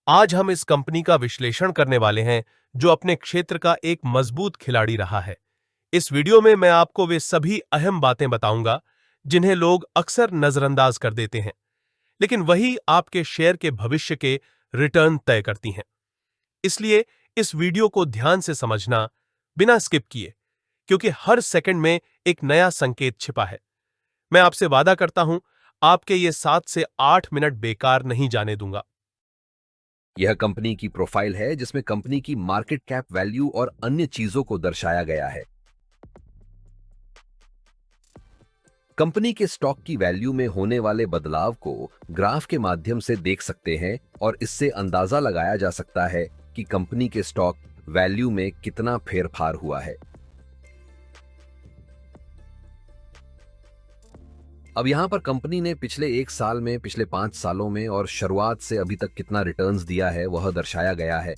आज हम इस कंपनी का विश्लेषण करने वाले हैं जो अपने क्षेत्र का एक मजबूत खिलाड़ी रहा है। इस वीडियो में मैं आपको वे सभी अहम बातें बताऊंगा जिन्हें लोग अक्सर नजरअंदाज कर देते हैं, लेकिन वही आपके शेयर के भविष्य के रिटर्न तय करती हैं। इसलिए इस वीडियो को ध्यान से समझना, बिना स्किप किए, क्योंकि हर सेकंड में एक नया संकेत छिपा है। मैं आपसे वादा करता हूं, आपके ये 7 से 8 मिनट बेकार नहीं जाने दूंगा। यह कंपनी की प्रोफाइल है जिसमें कंपनी की मार्केट कैप वैल्यू और अन्य चीजों को दर्शाया गया है। कंपनी के स्टॉक की वैल्यू में होने वाले बदलाव को ग्राफ के माध्यम से देख सकते हैं और इससे अंदाजा लगाया जा सकता है कि कंपनी के स्टॉक वैल्यू में कितना फेरफार हुआ है। अब यहां पर कंपनी ने पिछले 1 साल में, पिछले 5 सालों में और शुरुआत से अभी तक कितना रिटर्न्स दिया है वह दर्शाया गया है।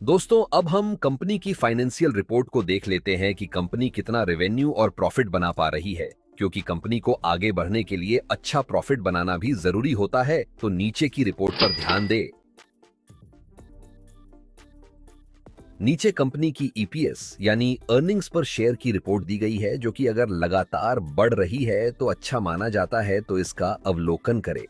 दोस्तों, अब हम कंपनी की फाइनेंशियल रिपोर्ट को देख लेते हैं कि कंपनी कितना रेवेन्यू और प्रॉफिट बना पा रही है। क्योंकि कंपनी को आगे बढ़ने के लिए अच्छा प्रॉफिट बनाना भी जरूरी होता है, तो नीचे की रिपोर्ट पर ध्यान दें। नीचे कंपनी की ईपीएस यानी अर्निंग्स पर शेयर की रिपोर्ट दी गई है, जो कि अगर लगातार बढ़ रही है तो अच्छा माना जाता है, तो इसका अवलोकन करें।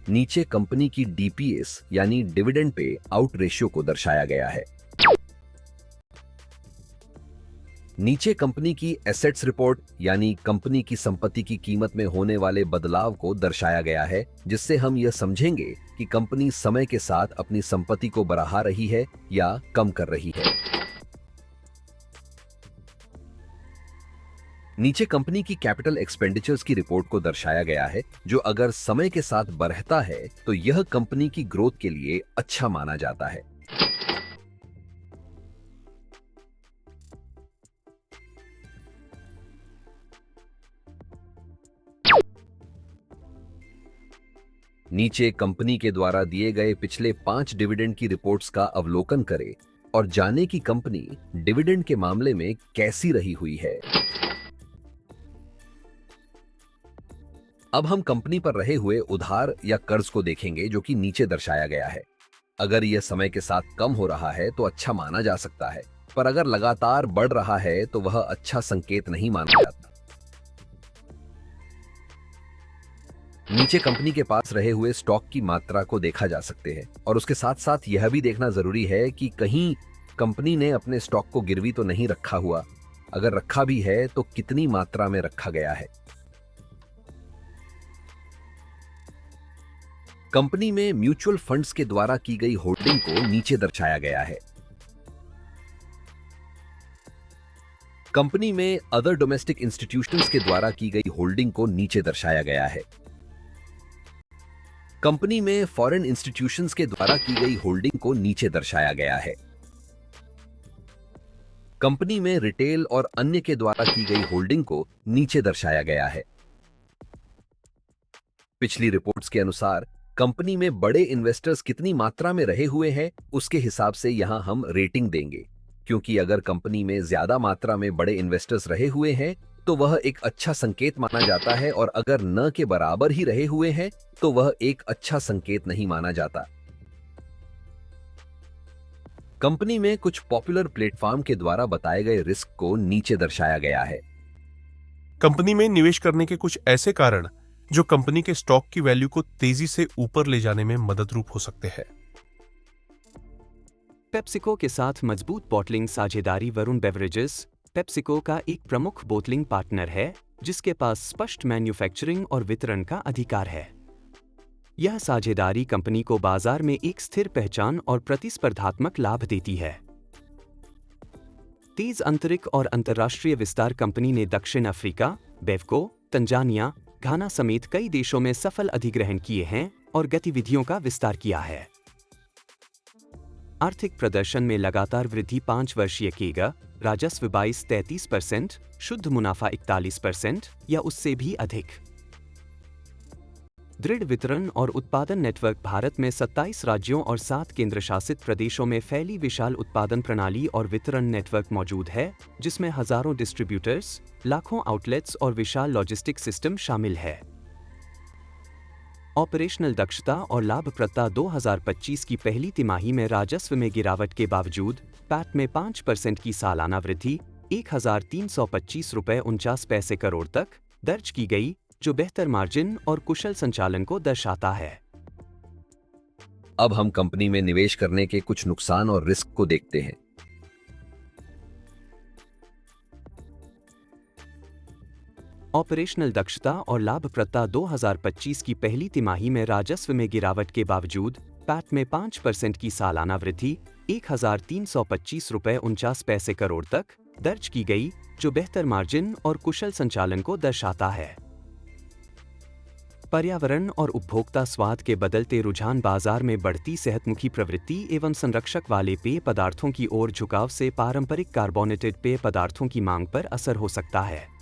नीचे कंपनी की डीपीएस यानी डिविडेंड पे आउट रेशियो को दर्शाया गया है। नीचे कंपनी की एसेट्स रिपोर्ट यानी कंपनी की संपत्ति की कीमत में होने वाले बदलाव को दर्शाया गया है, जिससे हम यह समझेंगे कि कंपनी समय के साथ अपनी संपत्ति को बढ़ा रही है या कम कर रही है। नीचे कंपनी की कैपिटल एक्सपेंडिचर्स की रिपोर्ट को दर्शाया गया है, जो अगर समय के साथ बढ़ता है तो यह कंपनी की ग्रोथ के लिए अच्छा माना जाता है। नीचे कंपनी के द्वारा दिए गए पिछले 5 डिविडेंड की रिपोर्ट्स का अवलोकन करें और जानें कि कंपनी डिविडेंड के मामले में कैसी रही हुई है। अब हम कंपनी पर रहे हुए उधार या कर्ज को देखेंगे, जो कि नीचे दर्शाया गया है। अगर यह समय के साथ कम हो रहा है तो अच्छा माना जा सकता है, पर अगर लगातार बढ़ रहा है तो वह अच्छा संकेत नहीं माना जाता। नीचे कंपनी के पास रहे हुए स्टॉक की मात्रा को देखा जा सकते हैं और उसके साथ साथ यह भी देखना जरूरी है कि कहीं कंपनी ने अपने स्टॉक को गिरवी तो नहीं रखा हुआ। अगर रखा भी है तो कितनी मात्रा में रखा गया है। कंपनी में म्यूचुअल फंड्स के द्वारा की गई होल्डिंग को नीचे दर्शाया गया है। कंपनी में अदर डोमेस्टिक इंस्टीट्यूशंस के द्वारा की गई होल्डिंग को नीचे दर्शाया गया है। कंपनी में फॉरेन इंस्टीट्यूशंस के द्वारा की गई होल्डिंग को नीचे दर्शाया गया है। कंपनी में रिटेल और अन्य के द्वारा की गई होल्डिंग को नीचे दर्शाया गया है। पिछली रिपोर्ट्स के अनुसार कंपनी में बड़े इन्वेस्टर्स कितनी मात्रा में रहे हुए हैं, उसके हिसाब से यहां हम रेटिंग देंगे। क्योंकि अगर कंपनी में ज्यादा मात्रा में बड़े इन्वेस्टर्स रहे हुए हैं तो वह एक अच्छा संकेत माना जाता है, और अगर न के बराबर ही रहे हुए हैं तो वह एक अच्छा संकेत नहीं माना जाता। कंपनी में कुछ पॉपुलर प्लेटफॉर्म के द्वारा बताए गए रिस्क को नीचे दर्शाया गया है। कंपनी में निवेश करने के कुछ ऐसे कारण जो कंपनी के स्टॉक की वैल्यू को तेजी से ऊपर ले जाने में मददरूप हो सकते हैं। पेप्सिको के साथ मजबूत बॉटलिंग साझेदारी। वरुण बेवरेजेस पेप्सिको का एक प्रमुख बोतलिंग पार्टनर है, जिसके पास स्पष्ट मैन्युफैक्चरिंग और वितरण का अधिकार है। यह साझेदारी कंपनी को बाजार में एक स्थिर पहचान और प्रतिस्पर्धात्मक लाभ देती है। तेज आंतरिक और अंतर्राष्ट्रीय विस्तार। कंपनी ने दक्षिण अफ्रीका, बेवको, तंजानिया, घाना समेत कई देशों में सफल अधिग्रहण किए हैं और गतिविधियों का विस्तार किया है। आर्थिक प्रदर्शन में लगातार वृद्धि। 5 वर्षीय केगा राजस्व 22-33%, शुद्ध मुनाफा 41% या उससे भी अधिक। दृढ़ वितरण और उत्पादन नेटवर्क भारत में 27 राज्यों और 7 केंद्र शासित प्रदेशों में फैली विशाल उत्पादन प्रणाली और वितरण नेटवर्क मौजूद है, जिसमें हजारों डिस्ट्रीब्यूटर्स, लाखों आउटलेट्स और विशाल लॉजिस्टिक सिस्टम शामिल है। ऑपरेशनल दक्षता और लाभप्रदता 2025 की पहली तिमाही में राजस्व में गिरावट के बावजूद पैट में 5% की सालाना वृद्धि 1,325.49 करोड़ तक दर्ज की गई, जो बेहतर मार्जिन और कुशल संचालन को दर्शाता है। अब हम कंपनी में निवेश करने के कुछ नुकसान और रिस्क को देखते हैं। ऑपरेशनल दक्षता और लाभप्रदता 2025 की पहली तिमाही में राजस्व में गिरावट के बावजूद पैट में 5% की सालाना वृद्धि 1,325.49 करोड़ तक दर्ज की गई, जो बेहतर मार्जिन और कुशल संचालन को दर्शाता है। पर्यावरण और उपभोक्ता स्वाद के बदलते रुझान बाजार में बढ़ती सेहतमुखी प्रवृत्ति एवं संरक्षक वाले पेय पदार्थों की ओर झुकाव से पारंपरिक कार्बोनेटेड पेय पदार्थों की मांग पर असर हो सकता है।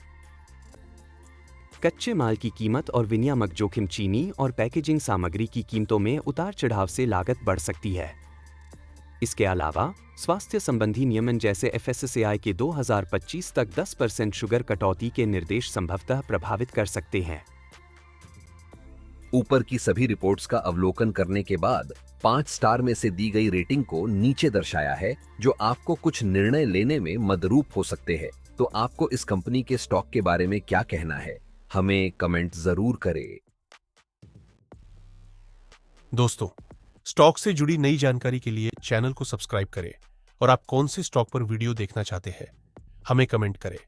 कच्चे माल की कीमत और विनियामक जोखिम चीनी और पैकेजिंग सामग्री की कीमतों में उतार चढ़ाव से लागत बढ़ सकती है। इसके अलावा स्वास्थ्य संबंधी नियमन जैसे FSSAI के 2025 तक 10% शुगर कटौती के निर्देश संभवतः प्रभावित कर सकते हैं। ऊपर की सभी रिपोर्ट्स का अवलोकन करने के बाद 5 स्टार में से दी गई रेटिंग को नीचे दर्शाया है, जो आपको कुछ निर्णय लेने में मदरूप हो सकते हैं। तो आपको इस कंपनी के स्टॉक के बारे में क्या कहना है, हमें कमेंट जरूर करें। दोस्तों, स्टॉक से जुड़ी नई जानकारी के लिए चैनल को सब्सक्राइब करें और आप कौन से स्टॉक पर वीडियो देखना चाहते हैं, हमें कमेंट करें।